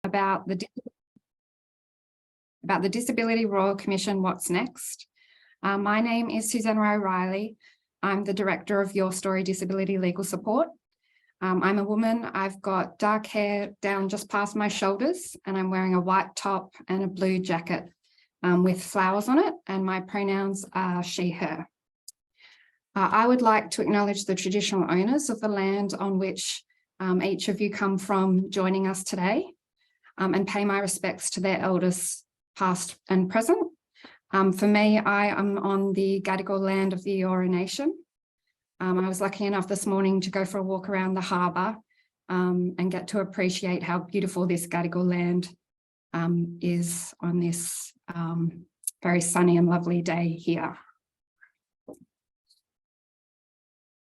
about the Disability Royal Commission, What's Next. My name is Susanna O'Reilly. I'm the Director of Your Story Disability Legal Support. I'm a woman. I've got dark hair down just past my shoulders, and I'm wearing a white top and a blue jacket with flowers on it, and my pronouns are she, her. I would like to acknowledge the traditional owners of the land on which each of you come from joining us today, and pay my respects to their elders past and present. For me, I am on the Gadigal land of the Eora Nation. I was lucky enough this morning to go for a walk around the harbour and get to appreciate how beautiful this Gadigal land is on this very sunny and lovely day here.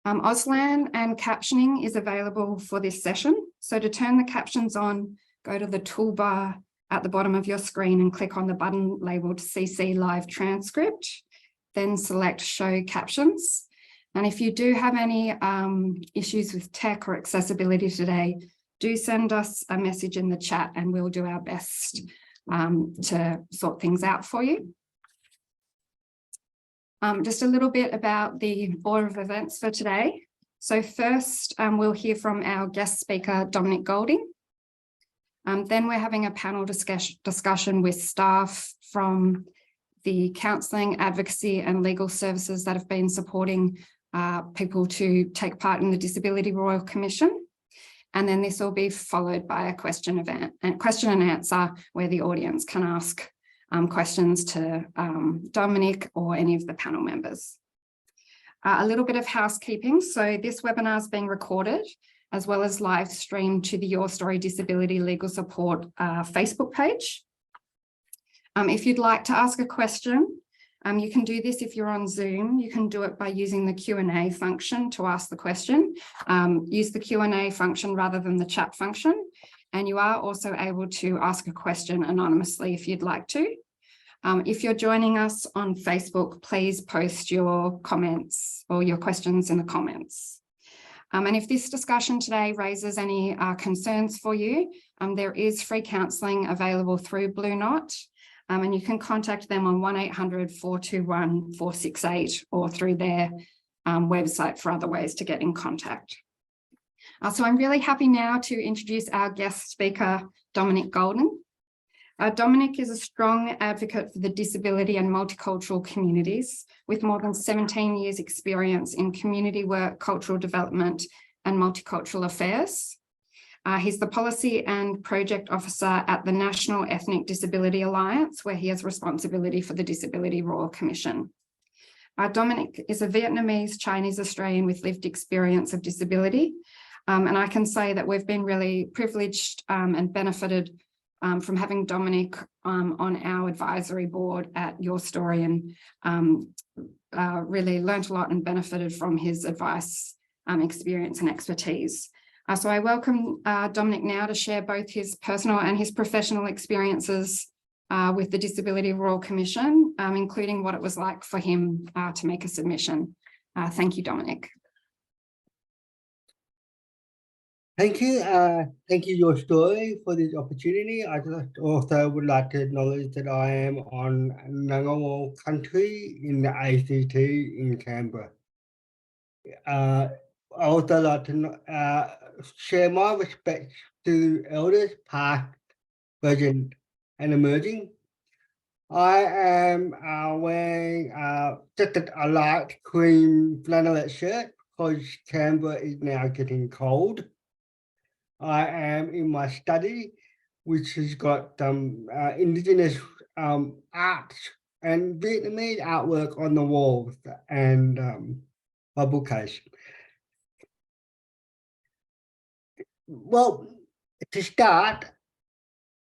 Auslan and captioning is available for this session. So to turn the captions on, go to the toolbar at the bottom of your screen and click on the button labelled CC Live Transcript, then select Show Captions. And if you do have any issues with tech or accessibility today, do send us a message in the chat and we'll do our best to sort things out for you. Just a little bit about the order of events for today. So first, we'll hear from our guest speaker, Dominic Golding. Then we're having a panel discussion with staff from the counselling, advocacy and legal services that have been supporting people to take part in the Disability Royal Commission. And then this will be followed by a question and answer where the audience can ask questions to Dominic or any of the panel members. A little bit of housekeeping. So this webinar is being recorded as well as live streamed to the Your Story Disability Legal Support Facebook page. If you'd like to ask a question, you can do this if you're on Zoom. You can do it by using the Q&A function to ask the question. Use the Q&A function rather than the chat function. And you are also able to ask a question anonymously if you'd like to. If you're joining us on Facebook, please post your comments or your questions in the comments. And if this discussion today raises any concerns for you, there is free counselling available through Blue Knot. And you can contact them on 1-800-421-468 or through their website for other ways to get in contact. So I'm really happy now to introduce our guest speaker, Dominic Golding. Dominic is a strong advocate for the disability and multicultural communities with more than 17 years experience in community work, cultural development and multicultural affairs. He's the Policy and Project Officer at the National Ethnic Disability Alliance, where he has responsibility for the Disability Royal Commission. Dominic is a Vietnamese Chinese Australian with lived experience of disability. And I can say that we've been really privileged and benefited from having Dominic on our advisory board at Your Story, and really learnt a lot and benefited from his advice, experience and expertise. So I welcome Dominic now to share both his personal and his professional experiences with the Disability Royal Commission, including what it was like for him to make a submission. Thank you, Dominic. Thank you. Thank you, Your Story, for this opportunity. I just also would like to acknowledge that I am on Ngunnawal country in the ACT in Canberra. I also like to share my respects to elders, past, present, and emerging. I am wearing just a light cream flannelette shirt because Canberra is now getting cold. I am in my study, which has got Indigenous art and Vietnamese artwork on the walls and my bookcase. Well, to start,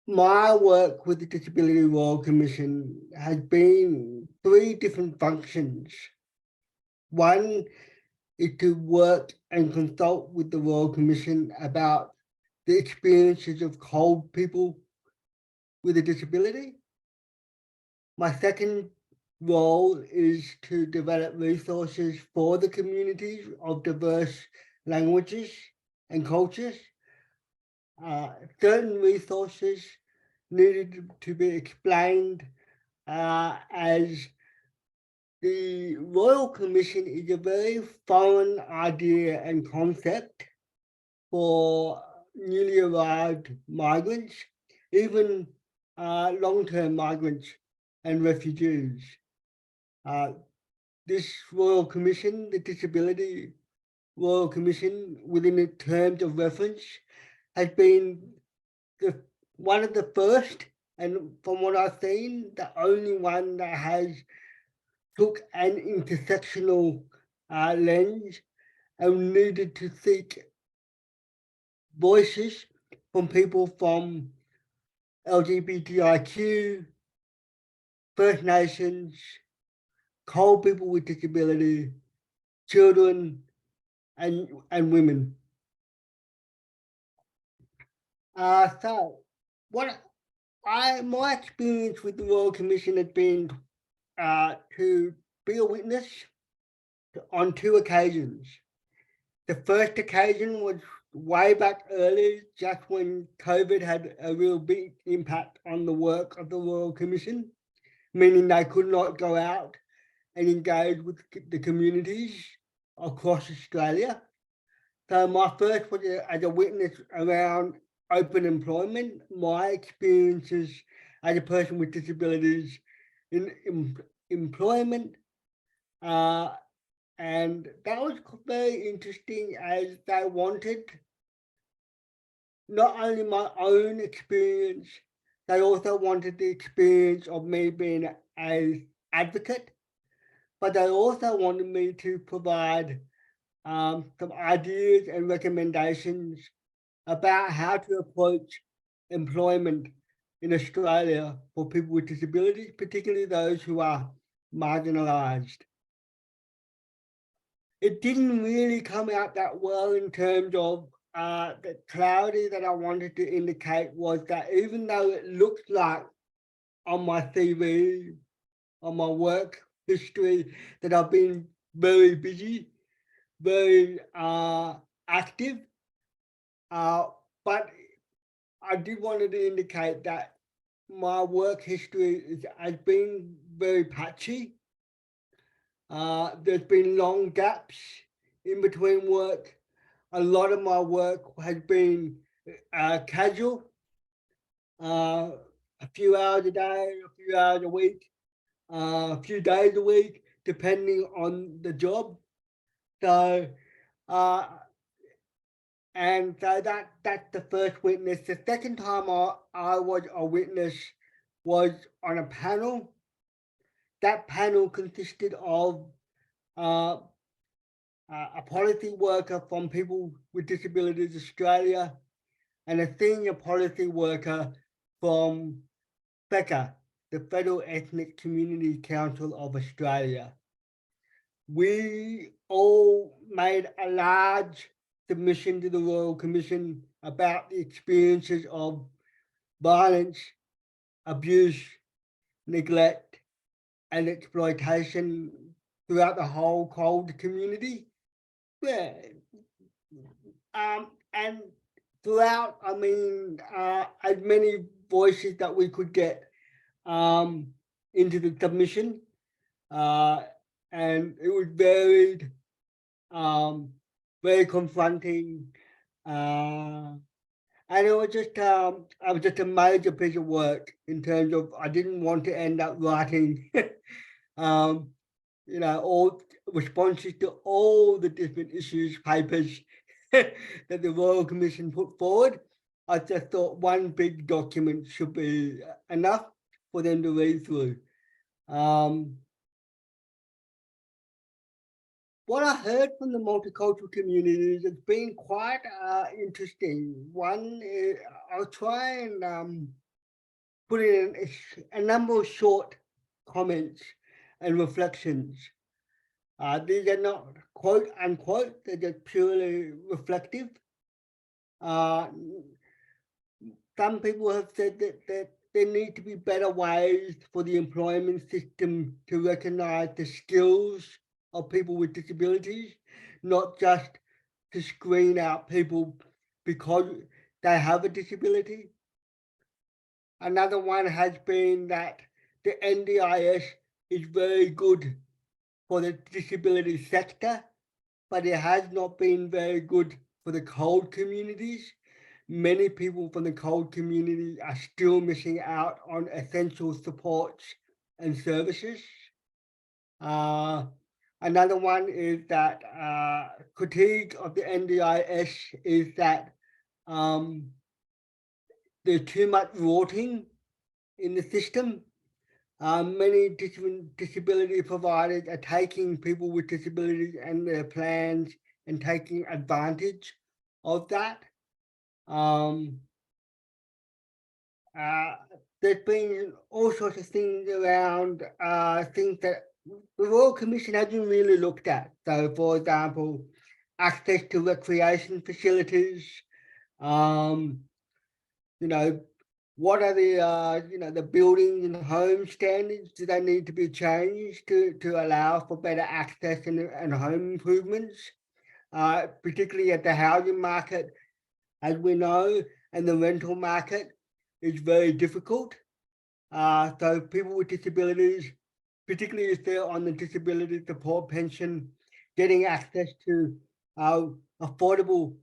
my work with the Disability Royal Commission has been 3 different functions. One is to work and consult with the Royal Commission about the experiences of cold people with a disability. My second role is to develop resources for the communities of diverse languages and cultures. certain resources needed to be explained as the Royal Commission is a very foreign idea and concept for newly arrived migrants, even long-term migrants and refugees. This Royal Commission, the Disability Royal Commission, within the terms of reference, has been one of the first, and from what I've seen, the only one that has took an intersectional lens and needed to seek voices from people from LGBTIQ, First Nations, cold people with disability, children, and women. So what my experience with the Royal Commission has been to be a witness on 2 occasions. The first occasion was way back early, just when COVID had a real big impact on the work of the Royal Commission, meaning they could not go out and engage with the communities across Australia. So my first was as a witness around open employment, my experiences as a person with disabilities in employment, and that was very interesting, as they wanted not only my own experience, they also wanted the experience of me being an advocate, but they also wanted me to provide some ideas and recommendations about how to approach employment in Australia for people with disabilities, particularly those who are marginalised. It didn't really come out that well in terms of the clarity that I wanted to indicate was that even though it looks like on my CV, on my work history, that I've been very busy, very active, but I did want to indicate that my work history has been very patchy. There's been long gaps in between work. A lot of my work has been casual, a few hours a day, a few hours a week, a few days a week, depending on the job. So, and so that's the first witness. The second time I was a witness was on a panel. That panel consisted of a policy worker from People with Disabilities Australia and a senior policy worker from FECA, the Federal Ethnic Community Council of Australia. We all made a large submission to the Royal Commission about the experiences of violence, abuse, neglect, and exploitation throughout the whole cold community. Yeah. And throughout, I mean, as many voices that we could get into the submission, and it was varied, very confronting, and it was just a major piece of work in terms of I didn't want to end up writing, all responses to all the different issues, papers that the Royal Commission put forward. I just thought one big document should be enough for them to read through. What I heard from the multicultural communities has been quite interesting. One, I'll try and put in a number of short comments and reflections. These are not quote unquote, they're just purely reflective. Some people have said that there need to be better ways for the employment system to recognise the skills of people with disabilities, not just to screen out people because they have a disability. Another one has been that the NDIS is very good for the disability sector, but it has not been very good for the cold communities. Many people from the cold community are still missing out on essential supports and services. Another one is that critique of the NDIS is that there's too much rorting in the system. Many different disability providers are taking people with disabilities and their plans and taking advantage of that. There's been all sorts of things around things that the Royal Commission hasn't really looked at. So, for example, access to recreation facilities. You know, what are the the building and home standards? Do they need to be changed to allow for better access and home improvements? Particularly at the housing market, as we know, and the rental market is very difficult. So people with disabilities, particularly if they're on the disability support pension, getting access to affordable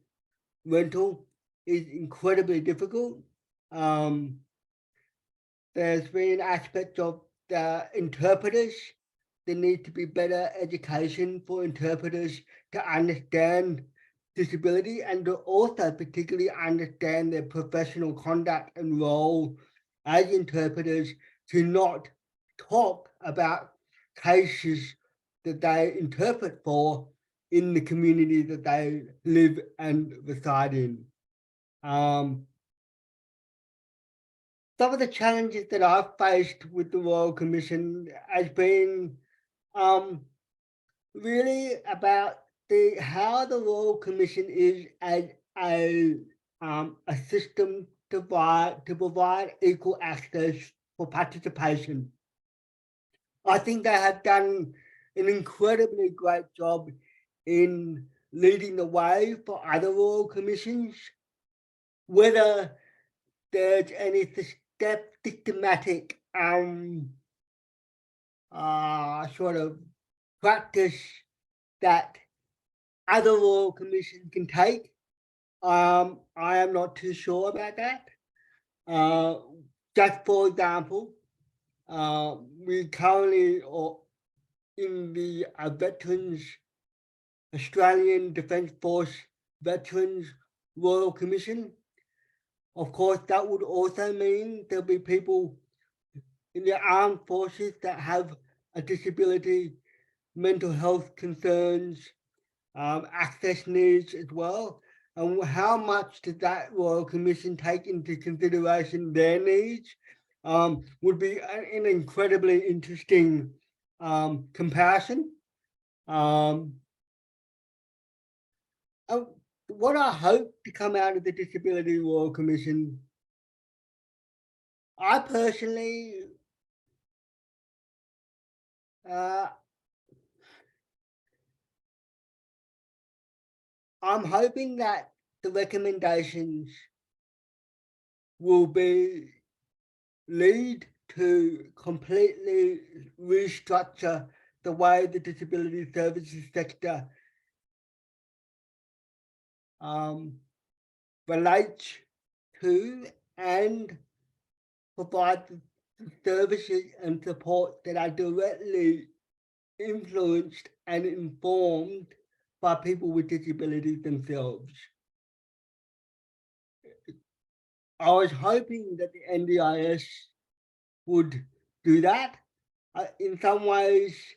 rental is incredibly difficult. There's been aspects of the interpreters. There needs to be better education for interpreters to understand disability and to also particularly understand their professional conduct and role as interpreters, to not talk about cases that they interpret for in the community that they live and reside in. Some of the challenges that I've faced with the Royal Commission has been really about how the Royal Commission is as a system to provide equal access for participation. I think they have done an incredibly great job in leading the way for other Royal Commissions. Whether there's any systematic sort of practice that other Royal Commissions can take, I am not too sure about that. Just for example, we currently are in the Veterans Australian Defence Force Veterans Royal Commission. Of course, that would also mean there'll be people in the armed forces that have a disability, mental health concerns, access needs as well. And how much does that Royal Commission take into consideration their needs would be an incredibly interesting comparison. What I hope to come out of the Disability Royal Commission, I personally I'm hoping that the recommendations will lead to completely restructure the way the disability services sector relates to and provide the services and support that are directly influenced and informed by people with disabilities themselves. I was hoping that the NDIS would do that. In some ways,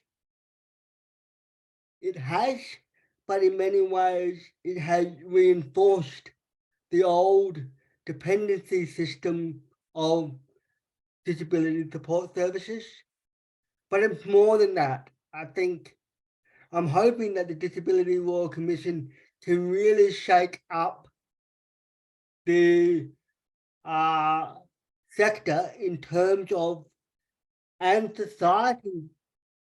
it has, but in many ways, it has reinforced the old dependency system of disability support services. But it's more than that. I think I'm hoping that the Disability Royal Commission can really shake up the sector in terms of, and society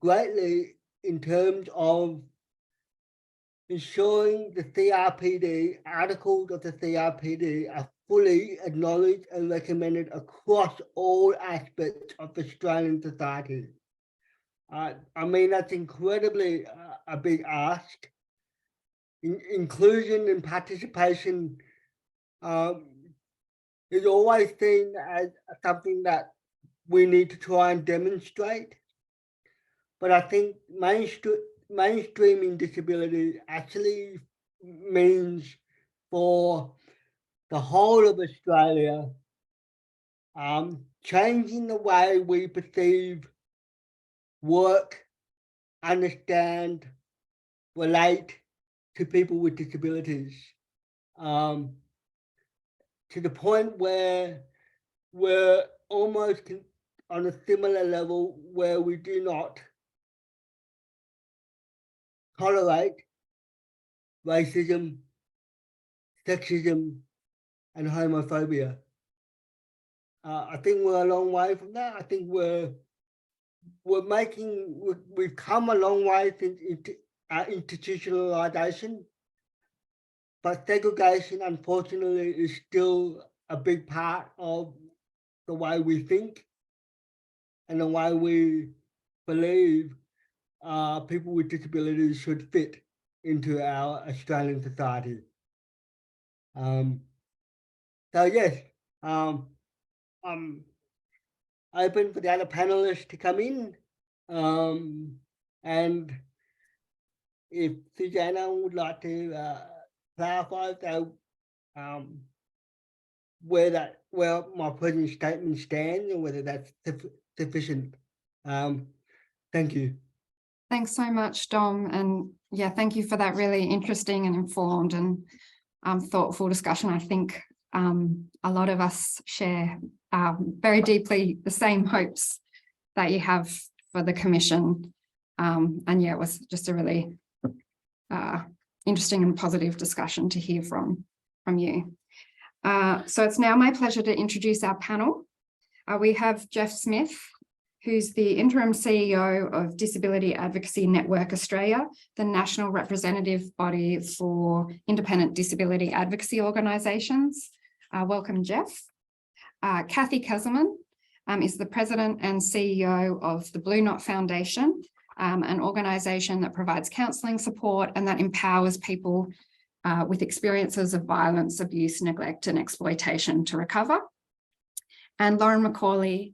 greatly in terms of ensuring the CRPD, articles of the CRPD are fully acknowledged and recommended across all aspects of Australian society. I mean, that's incredibly a big ask. Inclusion and participation is always seen as something that we need to try and demonstrate. But I think mainstreaming disability actually means for the whole of Australia, changing the way we perceive, work, understand, relate to people with disabilities, to the point where we're almost on a similar level where we do not tolerate racism, sexism, and homophobia. I think we're a long way from that. I think we've come a long way since institutionalization, but segregation, unfortunately, is still a big part of the way we think and the way we believe people with disabilities should fit into our Australian society. So yes, I'm open for the other panelists to come in, and if Susanna would like to clarify where my present statement stands and whether that's sufficient. Thank you. Thanks so much, Dom. And yeah, thank you for that really interesting and informed and thoughtful discussion. I think a lot of us share very deeply the same hopes that you have for the Commission. And yeah, it was just a really interesting and positive discussion to hear from you. So it's now my pleasure to introduce our panel. We have Jeff Smith, who's the interim CEO of Disability Advocacy Network Australia, the national representative body for independent disability advocacy organisations. Welcome, Jeff. Kathy Kezelman is the president and CEO of the Blue Knot Foundation, an organisation that provides counselling support and that empowers people with experiences of violence, abuse, neglect and exploitation to recover. And Lauren McCauley,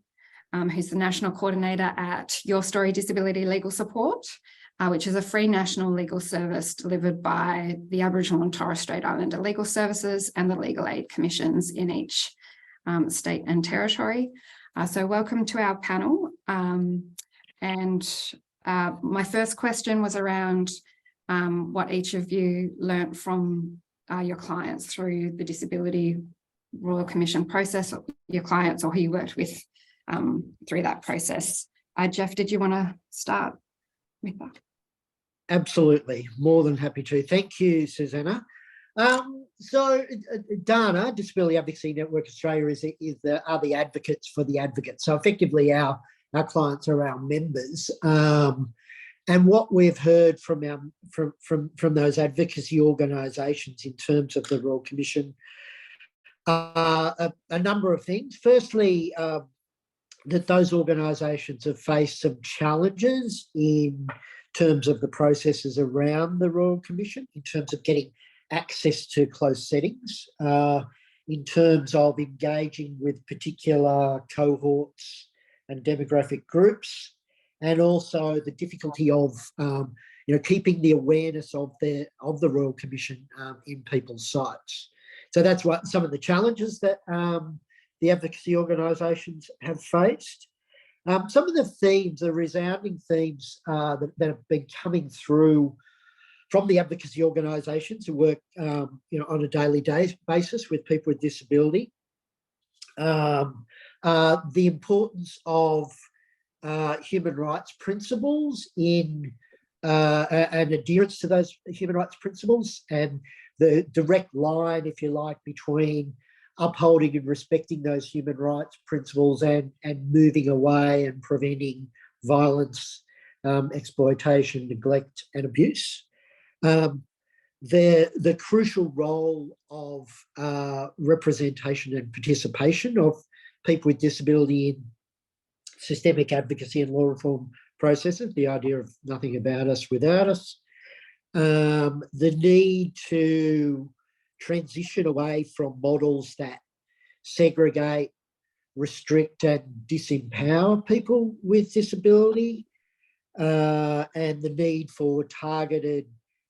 who's the National Coordinator at Your Story Disability Legal Support, which is a free national legal service delivered by the Aboriginal and Torres Strait Islander Legal Services and the Legal Aid Commissions in each state and territory. So welcome to our panel. My first question was around what each of you learnt from your clients through the Disability Royal Commission process, or your clients or who you worked with through that process. Jeff, did you want to start with that? Absolutely, more than happy to. Thank you, Susanna. So Dana, Disability Advocacy Network Australia, are the advocates for the advocates. So effectively our clients are our members. And what we've heard from those advocacy organisations in terms of the Royal Commission are a number of things. Firstly, that those organisations have faced some challenges in terms of the processes around the Royal Commission, in terms of getting access to closed settings, in terms of engaging with particular cohorts and demographic groups, and also the difficulty of keeping the awareness of the Royal Commission in people's sights. So that's what some of the challenges that the advocacy organisations have faced. Some of the themes, the resounding themes that have been coming through from the advocacy organisations who work on a daily basis with people with disability, the importance of human rights principles and adherence to those human rights principles, and the direct line, if you like, between upholding and respecting those human rights principles and moving away and preventing violence, exploitation, neglect and abuse. the crucial role of representation and participation of people with disability in systemic advocacy and law reform processes, the idea of nothing about us without us, the need to transition away from models that segregate, restrict and disempower people with disability, and the need for targeted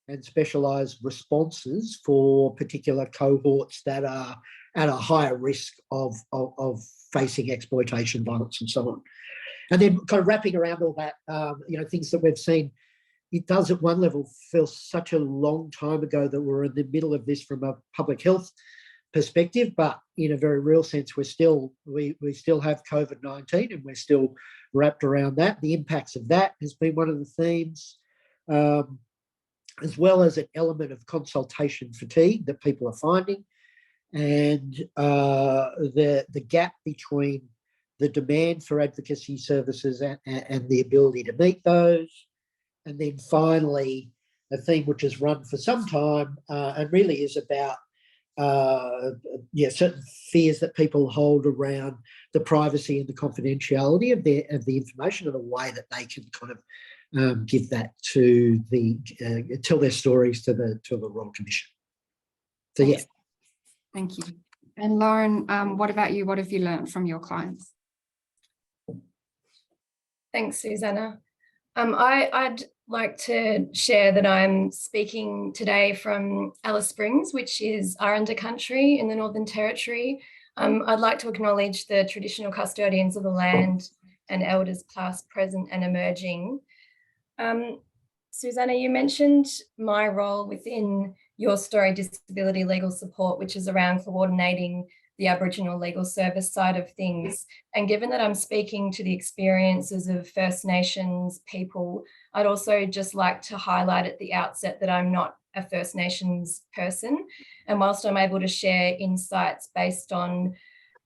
and specialised responses for particular cohorts that are at a higher risk of facing exploitation, violence and so on. And then kind of wrapping around all that, things that we've seen, it does at one level feel such a long time ago that we're in the middle of this from a public health perspective, but in a very real sense, we still have COVID-19 and we're still wrapped around that. The impacts of that has been one of the themes, as well as an element of consultation fatigue that people are finding, and the gap between the demand for advocacy services and the ability to meet those. And then finally, a theme which has run for some time and really is about certain fears that people hold around the privacy and the confidentiality of the information, and the way that they can kind of give that to tell their stories to the Royal Commission. So yeah. Thank you. And Lauren, what about you? What have you learned from your clients? Thanks, Susanna. I'd like to share that I'm speaking today from Alice Springs, which is Aranda country in the Northern Territory. I'd like to acknowledge the traditional custodians of the land and elders past, present and emerging. Susanna, you mentioned my role within Your Story Disability Legal Support, which is around coordinating the Aboriginal legal service side of things. And given that I'm speaking to the experiences of First Nations people, I'd also just like to highlight at the outset that I'm not a First Nations person. And whilst I'm able to share insights based on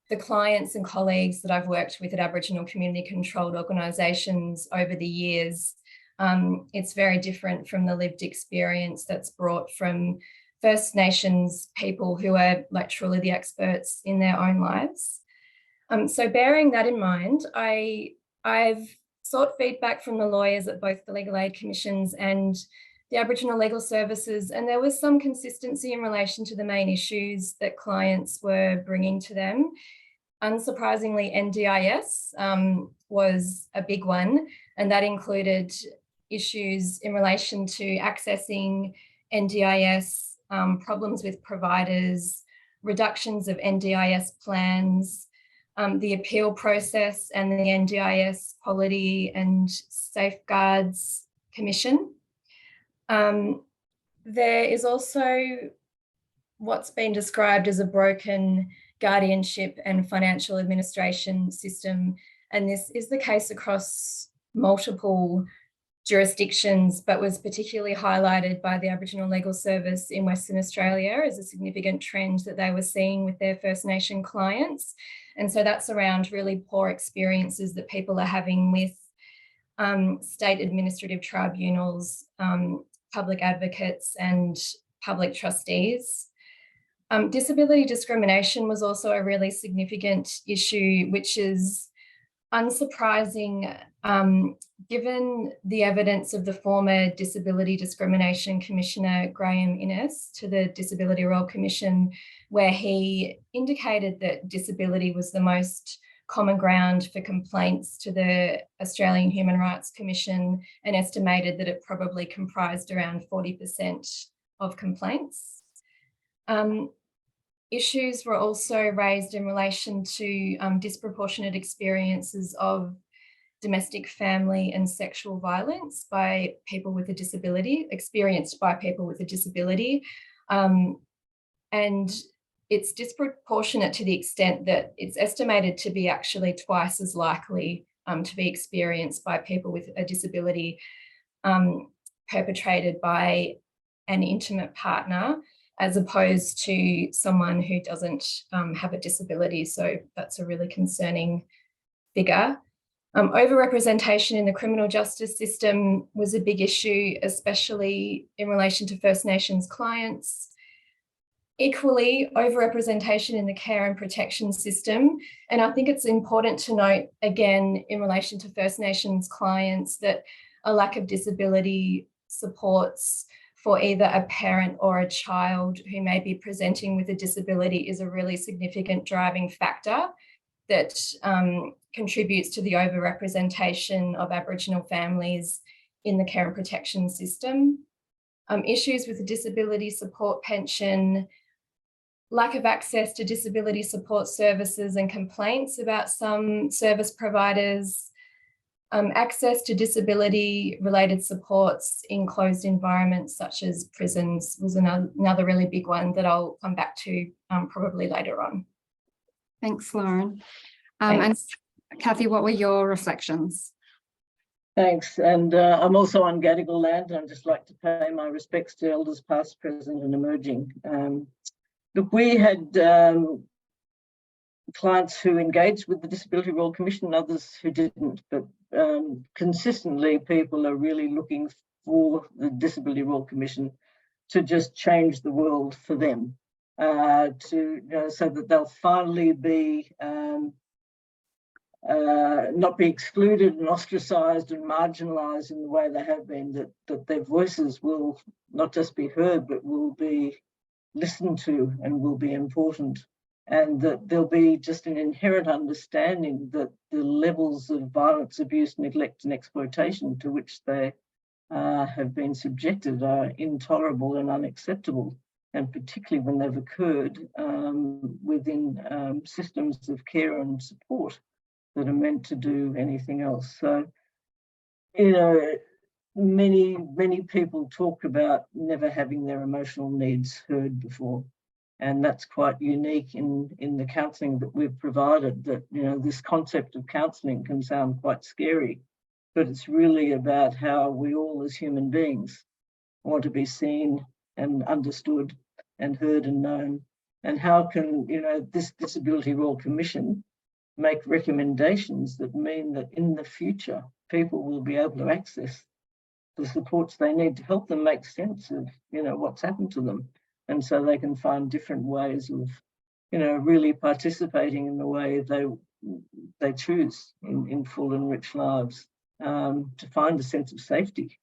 the clients and colleagues that I've worked with at Aboriginal community controlled organisations over the years, it's very different from the lived experience that's brought from First Nations people who are like truly the experts in their own lives. So bearing that in mind, I've sought feedback from the lawyers at both the Legal Aid Commissions and the Aboriginal Legal Services, and there was some consistency in relation to the main issues that clients were bringing to them. Unsurprisingly, NDIS was a big one, and that included issues in relation to accessing NDIS, problems with providers, reductions of NDIS plans, the appeal process and the NDIS Quality and Safeguards Commission. There is also what's been described as a broken guardianship and financial administration system, and this is the case across multiple jurisdictions, but was particularly highlighted by the Aboriginal Legal Service in Western Australia as a significant trend that they were seeing with their First Nation clients. And so that's around really poor experiences that people are having with state administrative tribunals, public advocates and public trustees. Disability discrimination was also a really significant issue, which is unsurprising given the evidence of the former Disability Discrimination Commissioner Graham Innes to the Disability Royal Commission, where he indicated that disability was the most common ground for complaints to the Australian Human Rights Commission, and estimated that it probably comprised around 40% of complaints. Issues were also raised in relation to disproportionate experiences of domestic, family and sexual violence by people with a disability, experienced by people with a disability. And it's disproportionate to the extent that it's estimated to be actually twice as likely to be experienced by people with a disability perpetrated by an intimate partner, as opposed to someone who doesn't have a disability. So that's a really concerning figure. Overrepresentation in the criminal justice system was a big issue, especially in relation to First Nations clients. Equally, overrepresentation in the care and protection system. And I think it's important to note, again, in relation to First Nations clients, that a lack of disability supports for either a parent or a child who may be presenting with a disability is a really significant driving factor that contributes to the overrepresentation of Aboriginal families in the care and protection system. Issues with the disability support pension, lack of access to disability support services and complaints about some service providers, access to disability-related supports in closed environments such as prisons was another really big one that I'll come back to probably later on. Thanks, Lauren. And Kathy, what were your reflections? Thanks. And I'm also on Gadigal land, and I'd just like to pay my respects to elders past, present and emerging. Look, we had clients who engaged with the Disability Royal Commission and others who didn't, but consistently people are really looking for the Disability Royal Commission to just change the world for them, so that they'll finally be not be excluded and ostracised and marginalised in the way they have been, that their voices will not just be heard, but will be listened to and will be important, and that there'll be just an inherent understanding that the levels of violence, abuse, neglect and exploitation to which they have been subjected are intolerable and unacceptable, and particularly when they've occurred within systems of care and support that are meant to do anything else. So, many people talk about never having their emotional needs heard before, and that's quite unique in the counselling that we've provided. That this concept of counselling can sound quite scary, but it's really about how we all as human beings want to be seen and understood and heard and known, and how can this Disability Royal Commission make recommendations that mean that in the future people will be able to access the supports they need to help them make sense of what's happened to them, and so they can find different ways of really participating in the way they choose in full and rich lives, to find a sense of safety,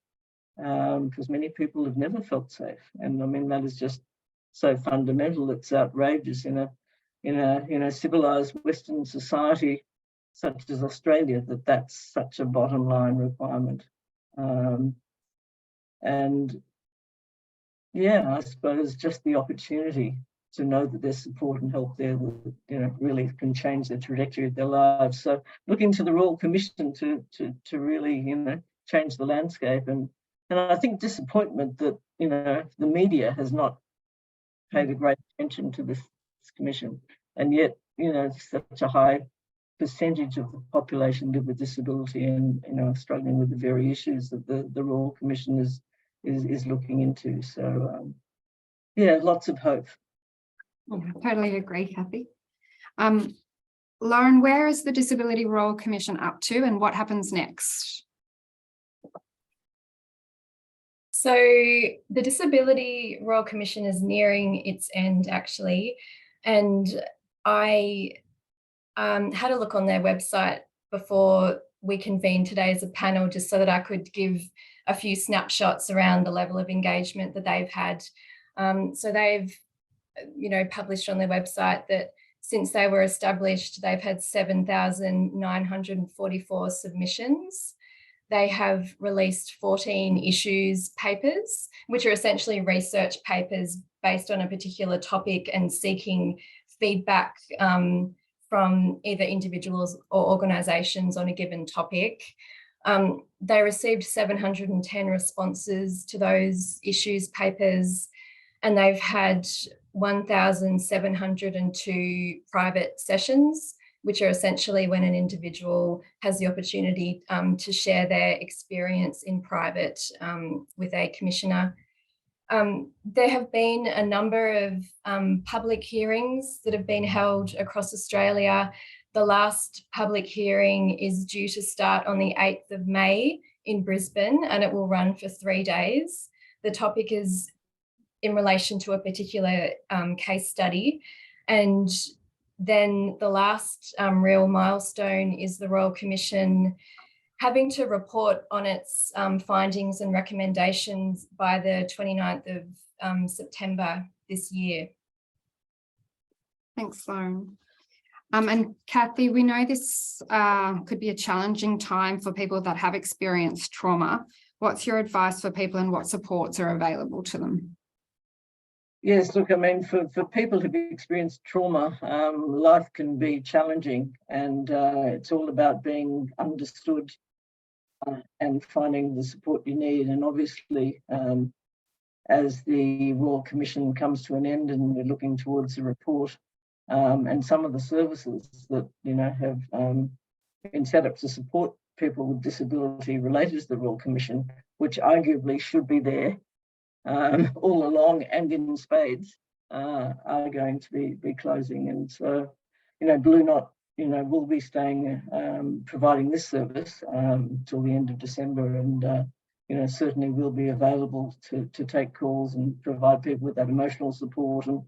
because many people have never felt safe, and I mean that is just so fundamental. It's outrageous in a civilized Western society such as Australia that's such a bottom line requirement. And yeah, I suppose just the opportunity to know that there's support and help there that really can change the trajectory of their lives. So looking to the Royal Commission to really change the landscape, and I think disappointment that the media has not paid a great attention to this commission, and yet such a high percentage of the population live with disability and struggling with the very issues that the Royal Commission is looking into. So yeah, lots of hope. Yeah, totally agree, Kathy. Lauren, where is the Disability Royal Commission up to, and what happens next? So the Disability Royal Commission is nearing its end, actually, and I had a look on their website before we convened today as a panel, just so that I could give a few snapshots around the level of engagement that they've had. So they've published on their website that since they were established, they've had 7,944 submissions. They have released 14 issues papers, which are essentially research papers based on a particular topic and seeking feedback from either individuals or organisations on a given topic. They received 710 responses to those issues papers, and they've had 1,702 private sessions, which are essentially when an individual has the opportunity to share their experience in private with a commissioner. There have been a number of public hearings that have been held across Australia. The last public hearing is due to start on the 8th of May in Brisbane, and it will run for 3 days. The topic is in relation to a particular case study. And then the last real milestone is the Royal Commission having to report on its findings and recommendations by the 29th of September this year. Thanks, Lauren. And Kathy, we know this could be a challenging time for people that have experienced trauma. What's your advice for people and what supports are available to them? Yes, look, I mean, for people who've experienced trauma, life can be challenging, and it's all about being understood and finding the support you need. And obviously, as the Royal Commission comes to an end and we're looking towards the report, and some of the services that, you know, have been set up to support people with disability related to the Royal Commission, which arguably should be there all along and in spades, are going to be closing. And so, you know, Blue Knot, you know, will be staying, providing this service till the end of December, and you know, certainly will be available to take calls and provide people with that emotional support and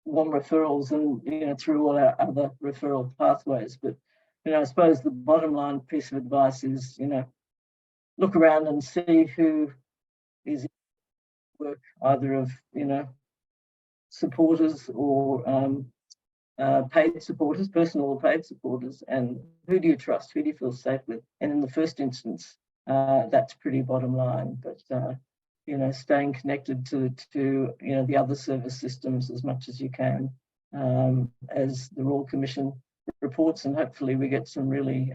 warm referrals, and, you know, through all our other referral pathways. But, you know, I suppose the bottom line piece of advice is, you know, look around and see who is in work, either of, you know, supporters or paid supporters, personal or paid supporters, and who do you trust, who do you feel safe with? And in the first instance, that's pretty bottom line. But you know, staying connected to you know, the other service systems as much as you can, as the Royal Commission reports, and hopefully we get some really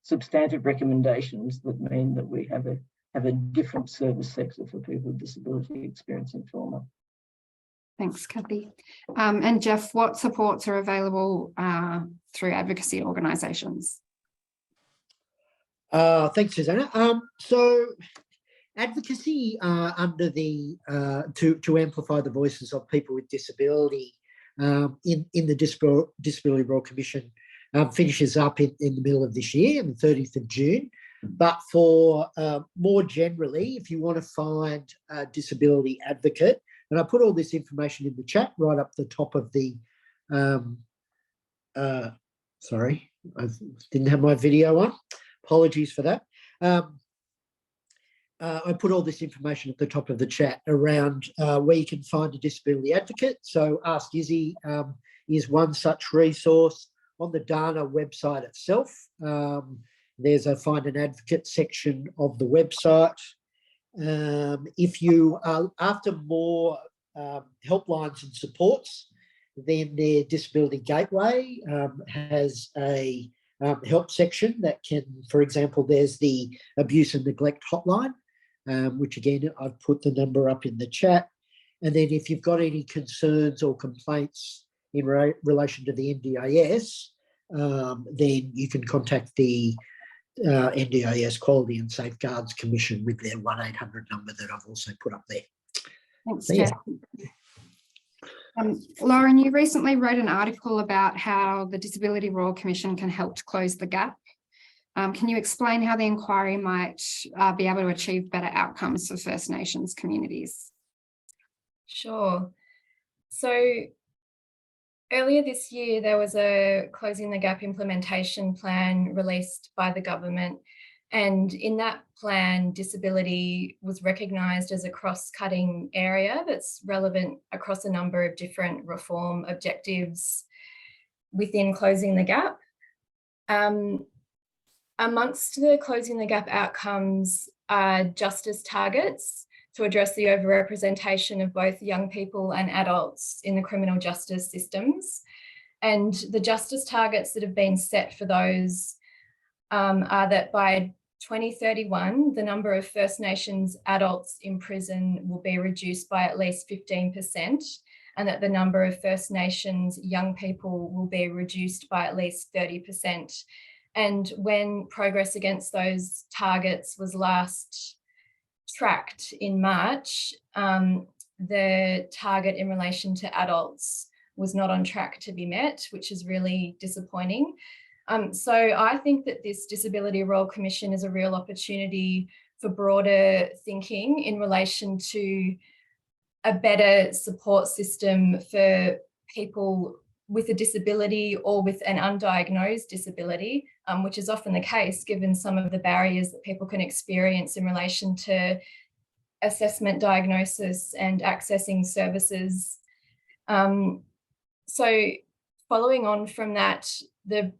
substantive recommendations that mean that we have a different service sector for people with disability experiencing trauma. Thanks, Kathy. And Jeff, what supports are available through advocacy organisations? Thanks, Susanna. So advocacy under the to amplify the voices of people with disability in the Disability Royal Commission finishes up in the middle of this year, on the 30th of June. But for more generally, if you want to find a disability advocate, and I put all this information in the chat right up the top of the, sorry, I didn't have my video on. Apologies for that. I put all this information at the top of the chat around where you can find a disability advocate. So Ask Izzy is one such resource. On the Dana website itself, there's a Find an Advocate section of the website. If you are after more helplines and supports, then their Disability Gateway has a help section that can, for example, there's the Abuse and Neglect Hotline, which again, I've put the number up in the chat. And then if you've got any concerns or complaints in relation to the NDIS, then you can contact the NDIS Quality and Safeguards Commission with their 1-800 number that I've also put up there. Thanks, So, Jeff. Lauren, you recently wrote an article about how the Disability Royal Commission can help to close the gap. Can you explain how the inquiry might be able to achieve better outcomes for First Nations communities? Sure. So earlier this year, there was a Closing the Gap implementation plan released by the government. And in that plan, disability was recognised as a cross-cutting area that's relevant across a number of different reform objectives within Closing the Gap. Amongst the Closing the Gap outcomes are justice targets to address the overrepresentation of both young people and adults in the criminal justice systems. And the justice targets that have been set for those are that by 2031, the number of First Nations adults in prison will be reduced by at least 15%, and that the number of First Nations young people will be reduced by at least 30%. And when progress against those targets was last tracked in March, the target in relation to adults was not on track to be met, which is really disappointing. So I think that this Disability Royal Commission is a real opportunity for broader thinking in relation to a better support system for people with a disability or with an undiagnosed disability, which is often the case given some of the barriers that people can experience in relation to assessment, diagnosis and accessing services. So following on from that, the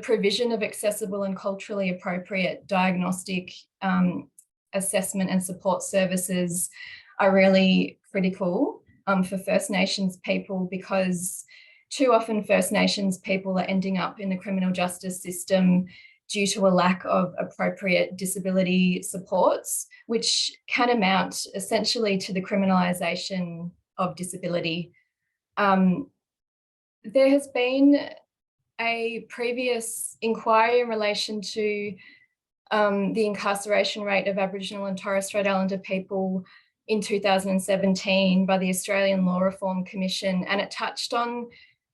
provision of accessible and culturally appropriate diagnostic assessment and support services are really critical for First Nations people, because too often First Nations people are ending up in the criminal justice system due to a lack of appropriate disability supports, which can amount essentially to the criminalisation of disability. There has been a previous inquiry in relation to the incarceration rate of Aboriginal and Torres Strait Islander people in 2017 by the Australian Law Reform Commission, and it touched on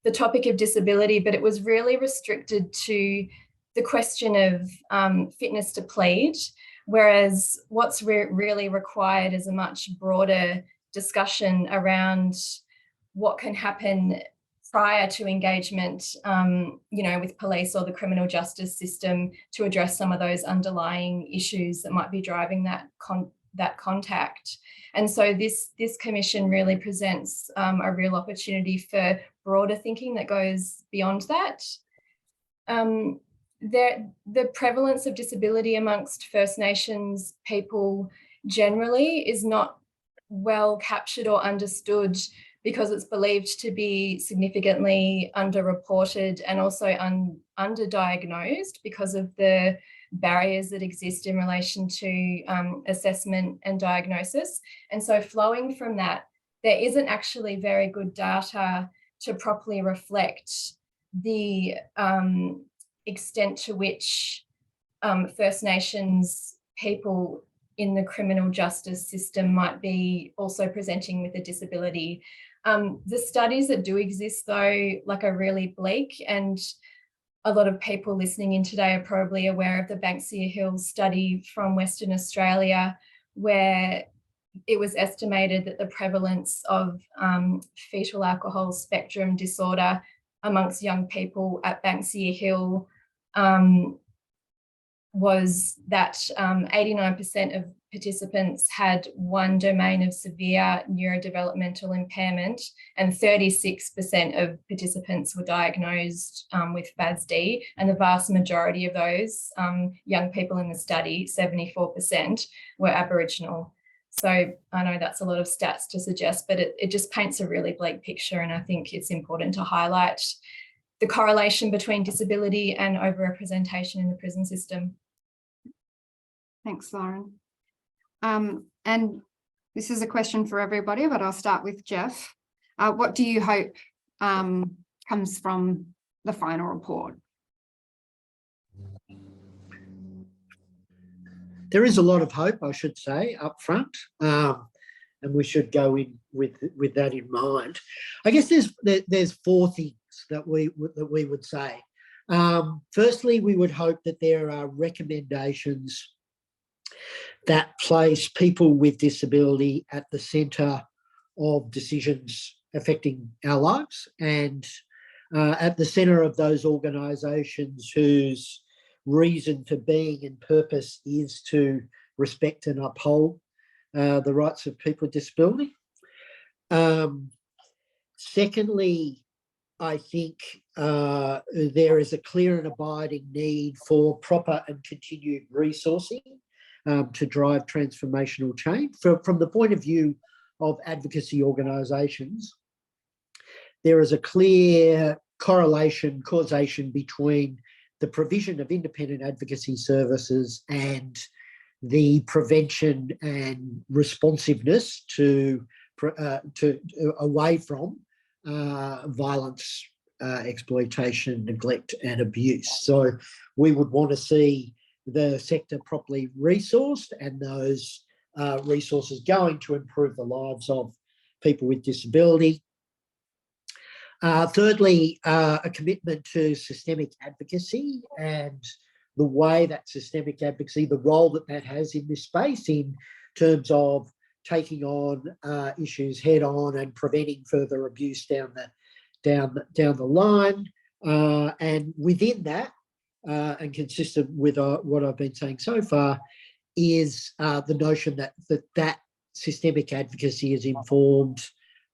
the topic of disability, but it was really restricted to the question of fitness to plead, whereas what's really required is a much broader discussion around what can happen prior to engagement, with police or the criminal justice system to address some of those underlying issues that might be driving that contact. And so this commission really presents a real opportunity for broader thinking that goes beyond that. The prevalence of disability amongst First Nations people generally is not well captured or understood, because it's believed to be significantly underreported and also underdiagnosed because of the barriers that exist in relation to assessment and diagnosis. And so flowing from that, there isn't actually very good data to properly reflect the extent to which First Nations people in the criminal justice system might be also presenting with a disability. The studies that do exist, though, are really bleak, and a lot of people listening in today are probably aware of the Banksia Hills study from Western Australia, where it was estimated that the prevalence of fetal alcohol spectrum disorder amongst young people at Banksia Hill was that 89% of participants had one domain of severe neurodevelopmental impairment, and 36% of participants were diagnosed with FASD, and the vast majority of those young people in the study, 74%, were Aboriginal. So I know that's a lot of stats to suggest, but it just paints a really bleak picture, and I think it's important to highlight the correlation between disability and overrepresentation in the prison system. Thanks, Lauren. And this is a question for everybody, but I'll start with Jeff. What do you hope comes from the final report? There is a lot of hope, I should say, up front, and we should go in with that in mind. I guess there's four things that we would say. Firstly, we would hope that there are recommendations that place people with disability at the centre of decisions affecting our lives, and at the centre of those organisations whose reason for being and purpose is to respect and uphold the rights of people with disability. Secondly, I think there is a clear and abiding need for proper and continued resourcing to drive transformational change. From the point of view of advocacy organisations, there is a clear causation between the provision of independent advocacy services and the prevention and responsiveness to away from violence, exploitation, neglect and abuse. So we would want to see the sector properly resourced, and those resources going to improve the lives of people with disability. Thirdly, a commitment to systemic advocacy and the way that systemic advocacy, the role that that has in this space in terms of taking on issues head on and preventing further abuse down the line. And within that, and consistent with what I've been saying so far, is the notion that systemic advocacy is informed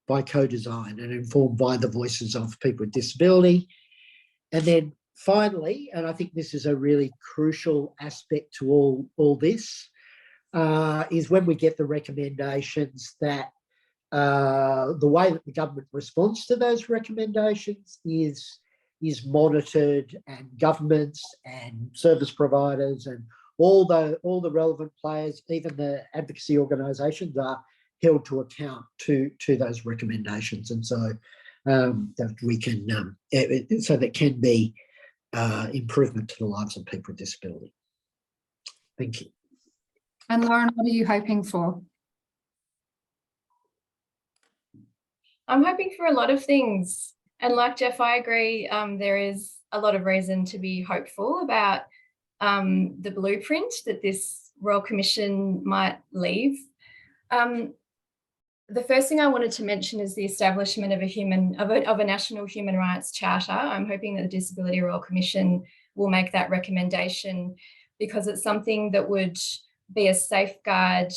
by co-design and informed by the voices of people with disability. And then finally, and I think this is a really crucial aspect to all this, is when we get the recommendations that the way that the government responds to those recommendations is monitored, and governments and service providers and all the relevant players, even the advocacy organisations, are held to account to those recommendations, and so that we can so there can be improvement to the lives of people with disability. Thank you. And Lauren, what are you hoping for? I'm hoping for a lot of things. And like Jeff, I agree, there is a lot of reason to be hopeful about the blueprint that this Royal Commission might leave. The first thing I wanted to mention is the establishment of a national human rights charter. I'm hoping that the Disability Royal Commission will make that recommendation, because it's something that would be a safeguard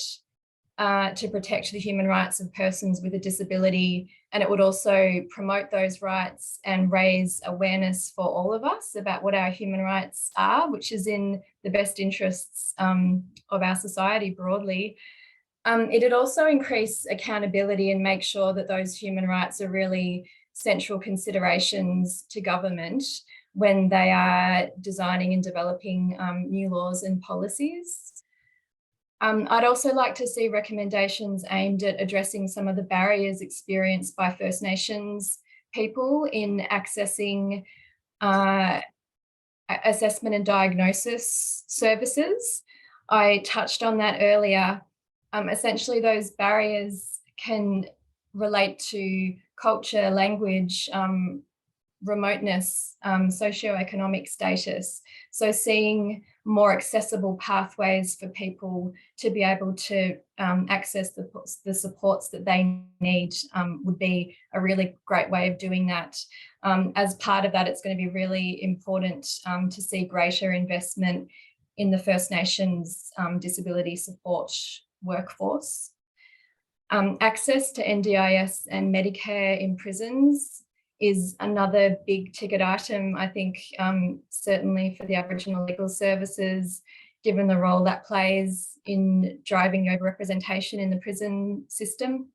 to protect the human rights of persons with a disability, and it would also promote those rights and raise awareness for all of us about what our human rights are, which is in the best interests of our society broadly. It'd also increase accountability and make sure that those human rights are really central considerations to government when they are designing and developing new laws and policies. I'd also like to see recommendations aimed at addressing some of the barriers experienced by First Nations people in accessing assessment and diagnosis services. I touched on that earlier. Essentially, those barriers can relate to culture, language, remoteness, socioeconomic status. So seeing more accessible pathways for people to be able to access the supports that they need would be a really great way of doing that. As part of that, it's going to be really important to see greater investment in the First Nations disability support workforce. Access to NDIS and Medicare in prisons is another big ticket item, I think, certainly for the Aboriginal legal services, given the role that plays in driving overrepresentation in the prison system.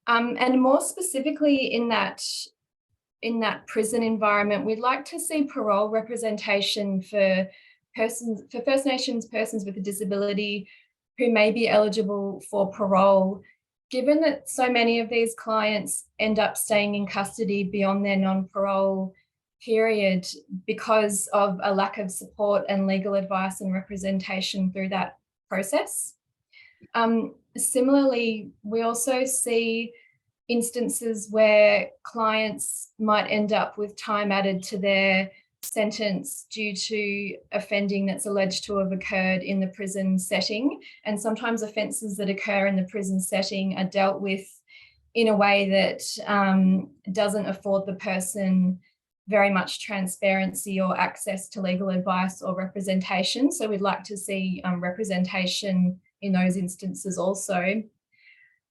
And more specifically in that prison environment, we'd like to see parole representation for First Nations persons with a disability who may be eligible for parole, given that so many of these clients end up staying in custody beyond their non-parole period because of a lack of support and legal advice and representation through that process. Similarly, we also see instances where clients might end up with time added to their sentence due to offending that's alleged to have occurred in the prison setting. And sometimes offences that occur in the prison setting are dealt with in a way that doesn't afford the person very much transparency or access to legal advice or representation. So we'd like to see representation in those instances also.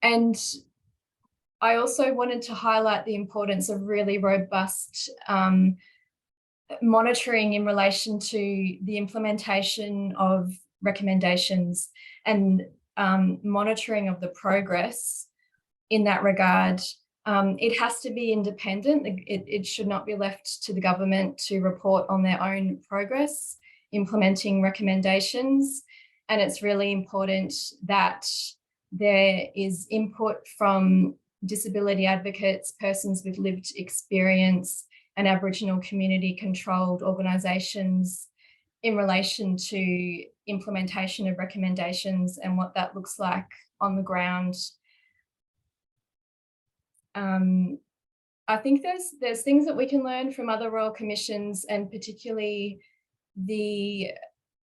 And I also wanted to highlight the importance of really robust monitoring in relation to the implementation of recommendations and monitoring of the progress in that regard. It has to be independent. It should not be left to the government to report on their own progress implementing recommendations. And it's really important that there is input from disability advocates, persons with lived experience, and Aboriginal community controlled organisations in relation to implementation of recommendations and what that looks like on the ground. I think there's things that we can learn from other Royal Commissions, and particularly the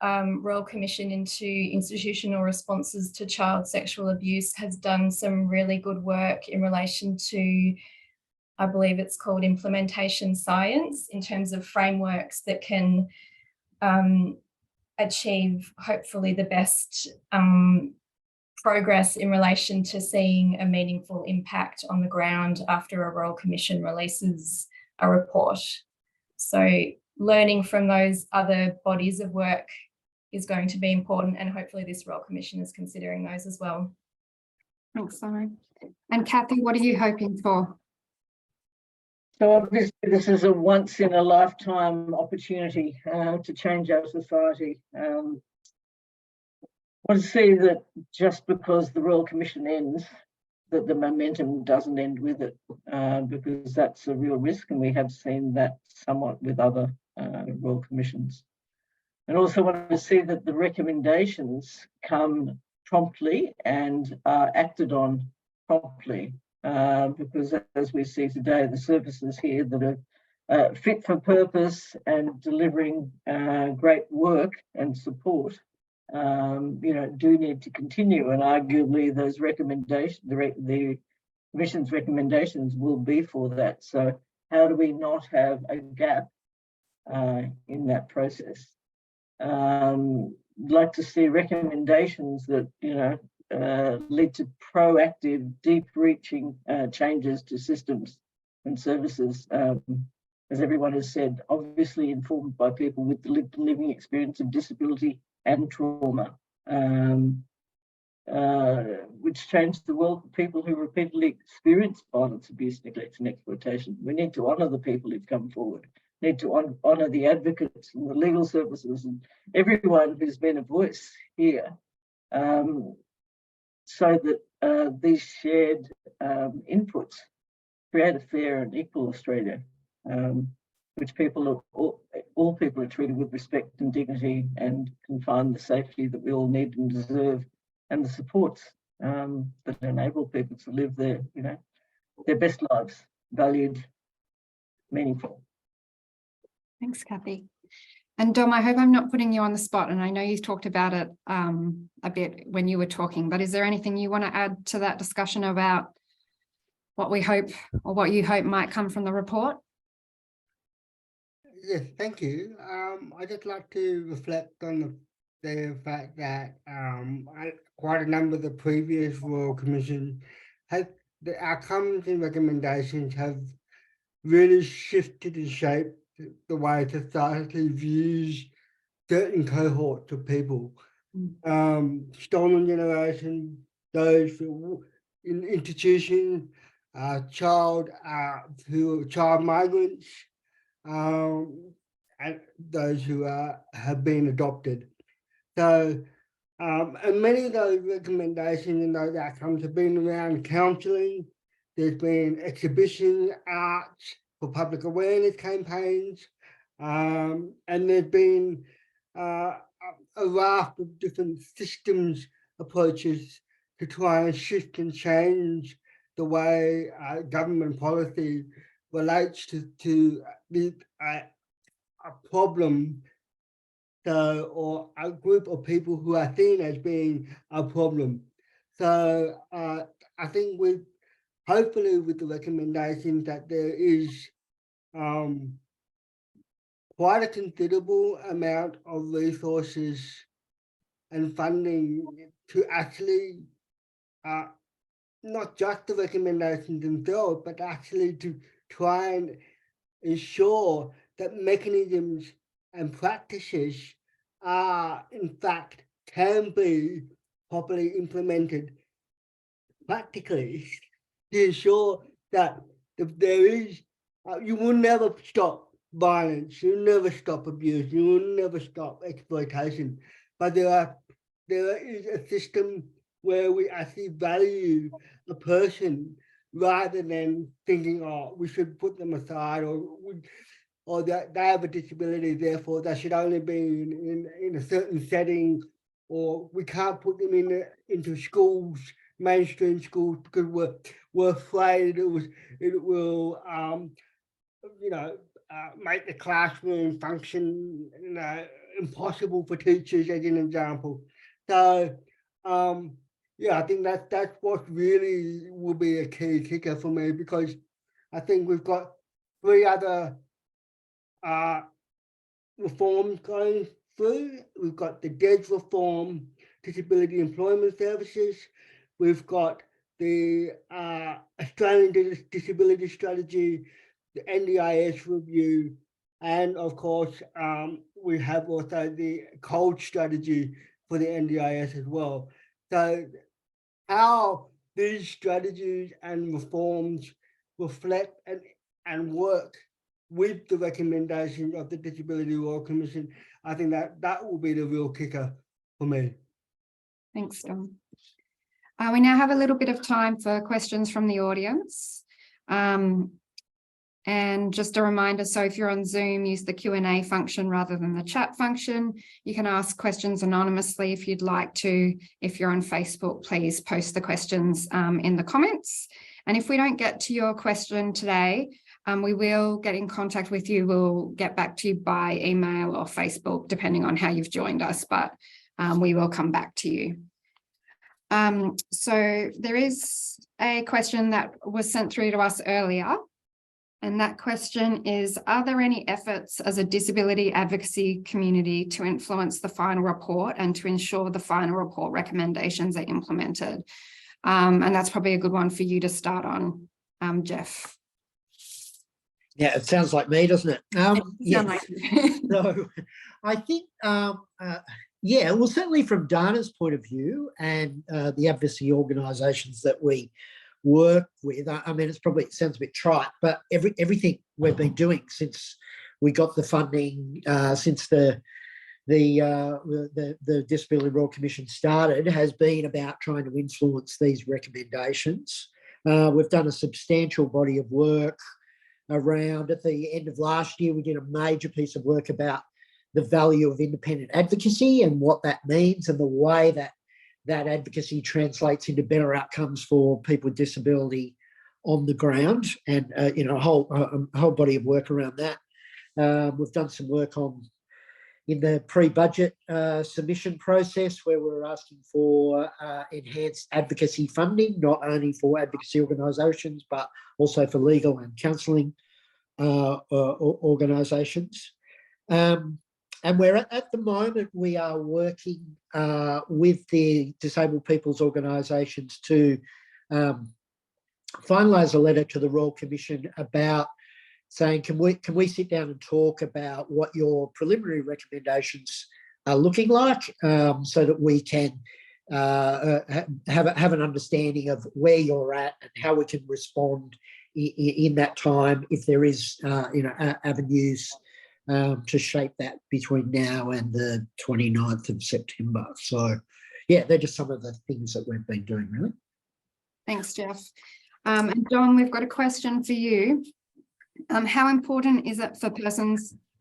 Royal Commission into institutional responses to child sexual abuse has done some really good work in relation to, I believe it's called implementation science, in terms of frameworks that can achieve hopefully the best progress in relation to seeing a meaningful impact on the ground after a Royal Commission releases a report. So learning from those other bodies of work is going to be important, and hopefully this Royal Commission is considering those as well. Thanks, Lauren. And Kathy, what are you hoping for? So obviously this is a once in a lifetime opportunity to change our society. I want to see that just because the Royal Commission ends, that the momentum doesn't end with it, because that's a real risk, and we have seen that somewhat with other Royal Commissions. And also want to see that the recommendations come promptly and are acted on promptly, because as we see today, the services here that are fit for purpose and delivering great work and support, do need to continue, and arguably those recommendations, the Commission's recommendations will be for that. So how do we not have a gap in that process? Like to see recommendations that lead to proactive, deep-reaching changes to systems and services. As everyone has said, obviously informed by people with the living experience of disability and trauma, which changed the world for people who repeatedly experience violence, abuse, neglect, and exploitation. We need to honour the people who've come forward, need to honour the advocates and the legal services and everyone who's been a voice here, so that these shared inputs create a fair and equal Australia, which all people are treated with respect and dignity, and can find the safety that we all need and deserve, and the supports that enable people to live their best lives, valued, meaningful. Thanks, Kathy. And Dom, I hope I'm not putting you on the spot, and I know you talked about it a bit when you were talking, but is there anything you want to add to that discussion about what we hope, or what you hope might come from the report? Yes, thank you. I'd just like to reflect on the fact that quite a number of the previous Royal Commission the outcomes and recommendations have really shifted and shaped the way society views certain cohorts of people. Stolen generation, those in institutions, child migrants, and those who have been adopted. So, and many of those recommendations and those outcomes have been around counselling. There's been exhibition, arts for public awareness campaigns, and there's been a raft of different systems approaches to try and shift and change the way government policy relates to a problem, or a group of people who are seen as being a problem. So I think hopefully with the recommendations that there is quite a considerable amount of resources and funding to actually not just the recommendations themselves, but actually to try and ensure that mechanisms and practices are in fact can be properly implemented practically to ensure that if there is, you will never stop violence, you'll never stop abuse, you will never stop exploitation, but there is a system where we actually value a person rather than thinking, oh, we should put them aside, or that they have a disability, therefore they should only be in a certain setting, or we can't put them into schools mainstream schools because we're afraid it will make the classroom function impossible for teachers, as an example. So yeah, I think that's what really will be a key kicker for me, because I think we've got 3 other reforms going through. We've got the DES reform, Disability Employment Services. We've got the Australian Disability Strategy, the NDIS review, and of course, we have also the code strategy for the NDIS as well. So how these strategies and reforms reflect and work with the recommendations of the Disability Royal Commission, I think that will be the real kicker for me. Thanks, Dom. We now have a little bit of time for questions from the audience. And just a reminder, so if you're on Zoom, use the Q&A function rather than the chat function. You can ask questions anonymously if you'd like to. If you're on Facebook, please post the questions in the comments. And if we don't get to your question today, we will get in contact with you. We'll get back to you by email or Facebook, depending on how you've joined us, but we will come back to you. So there is a question that was sent through to us earlier. And that question is, are there any efforts as a disability advocacy community to influence the final report and to ensure the final report recommendations are implemented? And that's probably a good one for you to start on, Jeff. Yeah, it sounds like me, doesn't it? Yeah. So I think, yeah, well, certainly from Dana's point of view and the advocacy organisations that we work with, I mean, it sounds a bit trite, but everything we've been doing since we got the funding, since the Disability Royal Commission started, has been about trying to influence these recommendations. We've done a substantial body of work around. At the end of last year, we did a major piece of work about the value of independent advocacy and what that means, and the way that advocacy translates into better outcomes for people with disability on the ground, and a whole body of work around that. We've done some work in the pre-budget submission process, where we're asking for enhanced advocacy funding, not only for advocacy organisations, but also for legal and counselling organisations. And we're at the moment, we are working with the disabled people's organisations to finalise a letter to the Royal Commission about saying, can we sit down and talk about what your preliminary recommendations are looking like, so that we can have an understanding of where you're at and how we can respond in that time, if there is avenues to shape that between now and the 29th of September. So yeah, they're just some of the things that we've been doing, really. Thanks, Jeff. And Don, we've got a question for you. How important is it for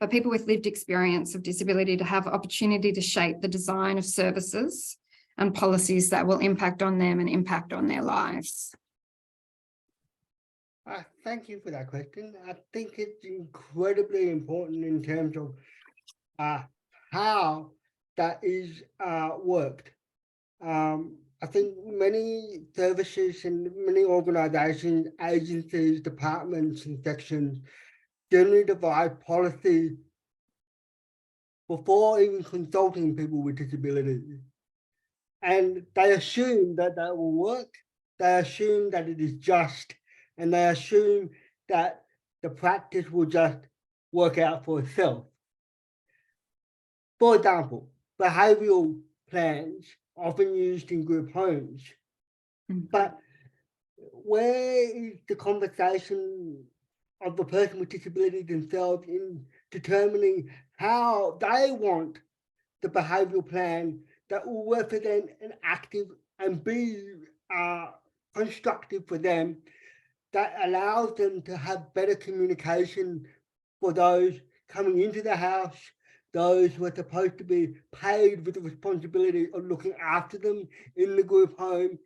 people with lived experience of disability to have opportunity to shape the design of services and policies that will impact on them and impact on their lives? Thank you for that question. I think it's incredibly important in terms of how that is worked. I think many services and many organisations, agencies, departments and sections generally devise policy before even consulting people with disabilities. And they assume that that will work. They assume that it is just, and they assume that the practice will just work out for itself. For example, behavioural plans often used in group homes, but where is the conversation of the person with disability themselves in determining how they want the behavioural plan that will represent an active and be constructive for them, that allows them to have better communication for those coming into the house, those who are supposed to be paid with the responsibility of looking after them in the group home,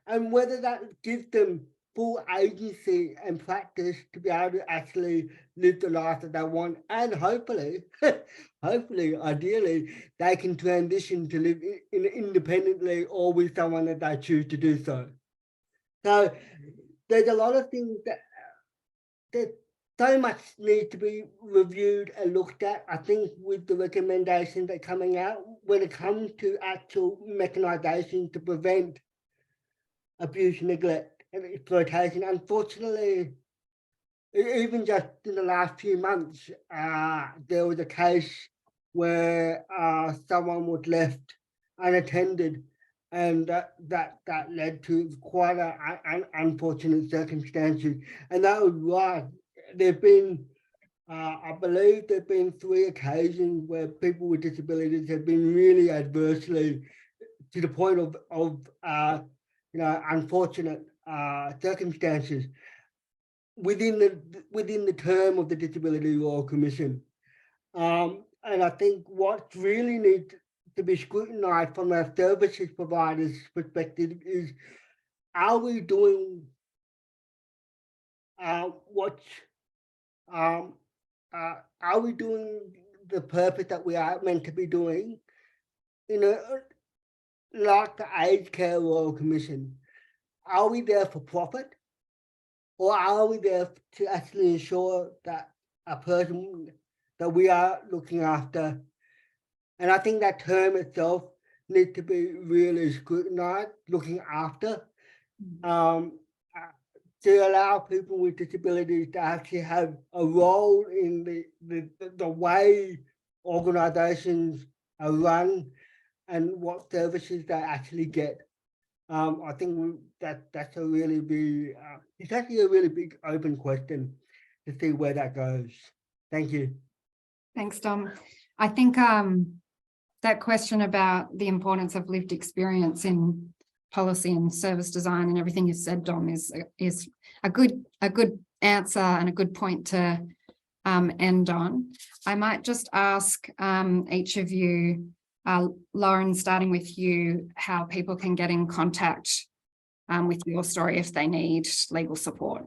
and whether that gives them full agency and practice to be able to actually live the life that they want, and hopefully, hopefully, ideally, they can transition to live independently or with someone that they choose to do so. So there's a lot of things that so much needs to be reviewed and looked at. I think with the recommendations that are coming out, when it comes to actual mechanisation to prevent abuse, neglect, and exploitation, unfortunately, even just in the last few months, there was a case where someone was left unattended, and that led to quite an unfortunate circumstances. And that was right. There've been, I believe there've been 3 occasions where people with disabilities have been really adversely, to the point of unfortunate circumstances within the term of the Disability Royal Commission. And I think what really needs to be scrutinised from a services providers' perspective is, are we doing are we doing the purpose that we are meant to be doing? Like the Aged Care Royal Commission, are we there for profit, or are we there to actually ensure that a person that we are looking after? And I think that term itself needs to be really scrutinised, looking after, to allow people with disabilities to actually have a role in the way organisations are run and what services they actually get. I think that's a really big, it's actually a really big open question to see where that goes. Thank you. Thanks, Dom. I think that question about the importance of lived experience in policy and service design and everything you said, Dom, is a good answer and a good point to end on. I might just ask each of you, Lauren, starting with you, how people can get in contact with your story if they need legal support.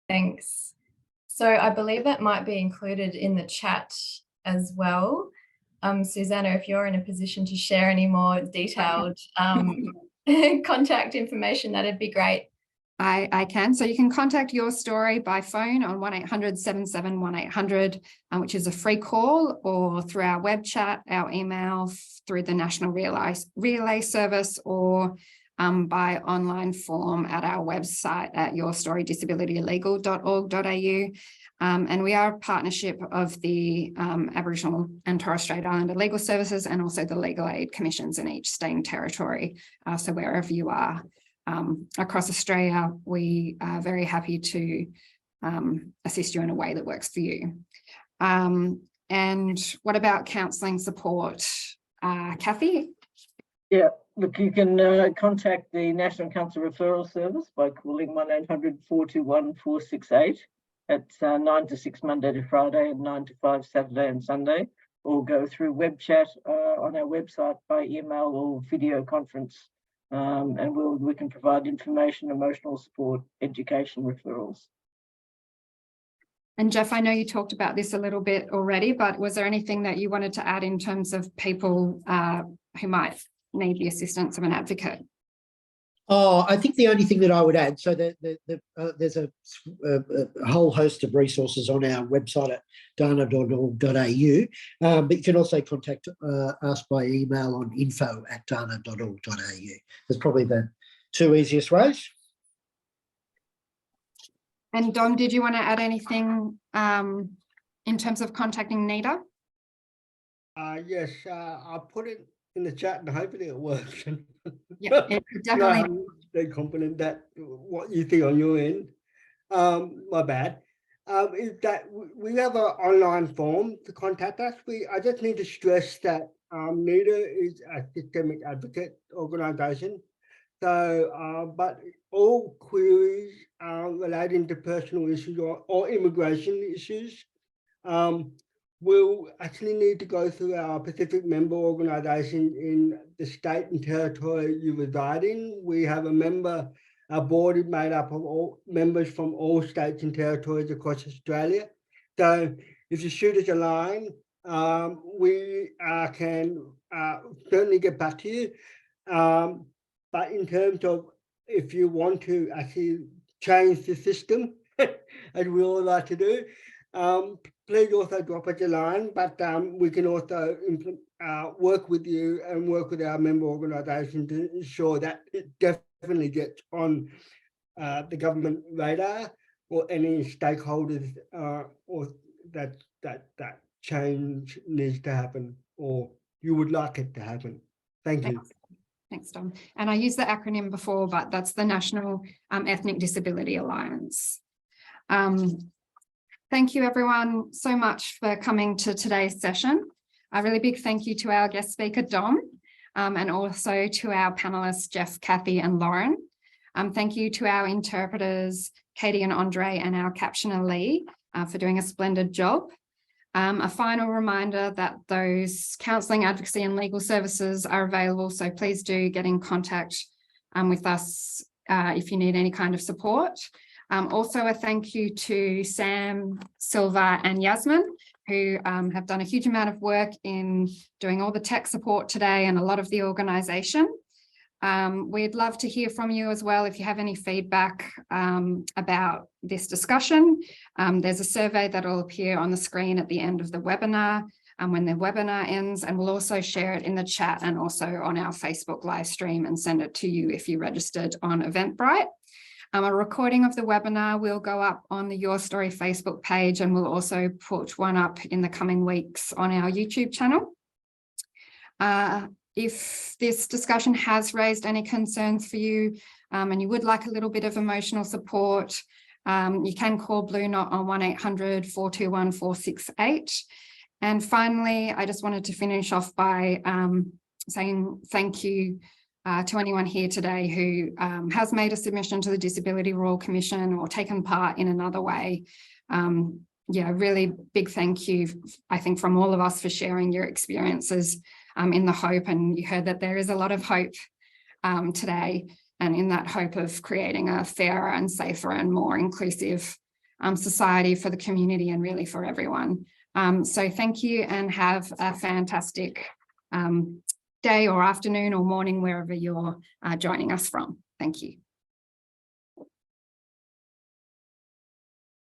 Thanks. So I believe that might be included in the chat as well. Susanna, if you're in a position to share any more detailed contact information, that'd be great. I can. So you can contact Your Story by phone on 1-800-77-1800, which is a free call, or through our web chat, our email, through the National Relay Service, or by online form at our website at yourstorydisabilitylegal.org.au. And we are a partnership of the Aboriginal and Torres Strait Islander Legal Services and also the Legal Aid Commissions in each state and territory. So wherever you are across Australia, we are very happy to assist you in a way that works for you. And what about counselling support? Kathy? Yeah, look, you can contact the National Council Referral Service by calling 1-800-421-468. It's 9 to 6 Monday to Friday and 9 to 5 Saturday and Sunday, or go through web chat on our website by email or video conference, and we can provide information, emotional support, education, referrals. And Jeff, I know you talked about this a little bit already, but was there anything that you wanted to add in terms of people who might need the assistance of an advocate? Oh, I think the only thing that I would add, so there's a whole host of resources on our website at dana.org.au, but you can also contact us by email on info@dana.org.au. That's probably the 2 easiest ways. And Dom, did you want to add anything in terms of contacting NIDA? Yes, I'll put it in the chat and hopefully it works. Yeah, it definitely. I'm very confident that what you see on your end, my bad, is that we have an online form to contact us. I just need to stress that NIDA is a systemic advocate organisation. So, but all queries relating to personal issues or immigration issues we'll actually need to go through our Pacific member organisation in the state and territory you reside in. We have our board is made up of all members from all states and territories across Australia. So if you shoot us a line, we can certainly get back to you. But in terms of if you want to actually change the system, as we all like to do, please also drop us a line, but we can also work with you and work with our member organisation to ensure that it definitely gets on the government radar or any stakeholders or that change needs to happen or you would like it to happen. Thank you. Thanks, Dom. And I used the acronym before, but that's the National Ethnic Disability Alliance. Thank you everyone so much for coming to today's session. A really big thank you to our guest speaker, Dom, and also to our panelists, Jeff, Kathy and Lauren. Thank you to our interpreters, Katie and Andre, and our captioner, Lee, for doing a splendid job. A final reminder that those counselling, advocacy and legal services are available, so please do get in contact with us if you need any kind of support. Also a thank you to Sam, Silva and Yasmin, who have done a huge amount of work in doing all the tech support today and a lot of the organisation. We'd love to hear from you as well if you have any feedback about this discussion. There's a survey that will appear on the screen at the end of the webinar when the webinar ends, and we'll also share it in the chat and also on our Facebook live stream and send it to you if you registered on Eventbrite. A recording of the webinar will go up on the Your Story Facebook page, and we'll also put one up in the coming weeks on our YouTube channel. If this discussion has raised any concerns for you and you would like a little bit of emotional support, you can call Blue Knot on 1800 421 468. And finally, I just wanted to finish off by saying thank you to anyone here today who has made a submission to the Disability Royal Commission or taken part in another way. Yeah, really big thank you, I think, from all of us for sharing your experiences in the hope, and you heard that there is a lot of hope today, and in that hope of creating a fairer and safer and more inclusive society for the community and really for everyone. So thank you and have a fantastic day or afternoon or morning wherever you're joining us from. Thank you.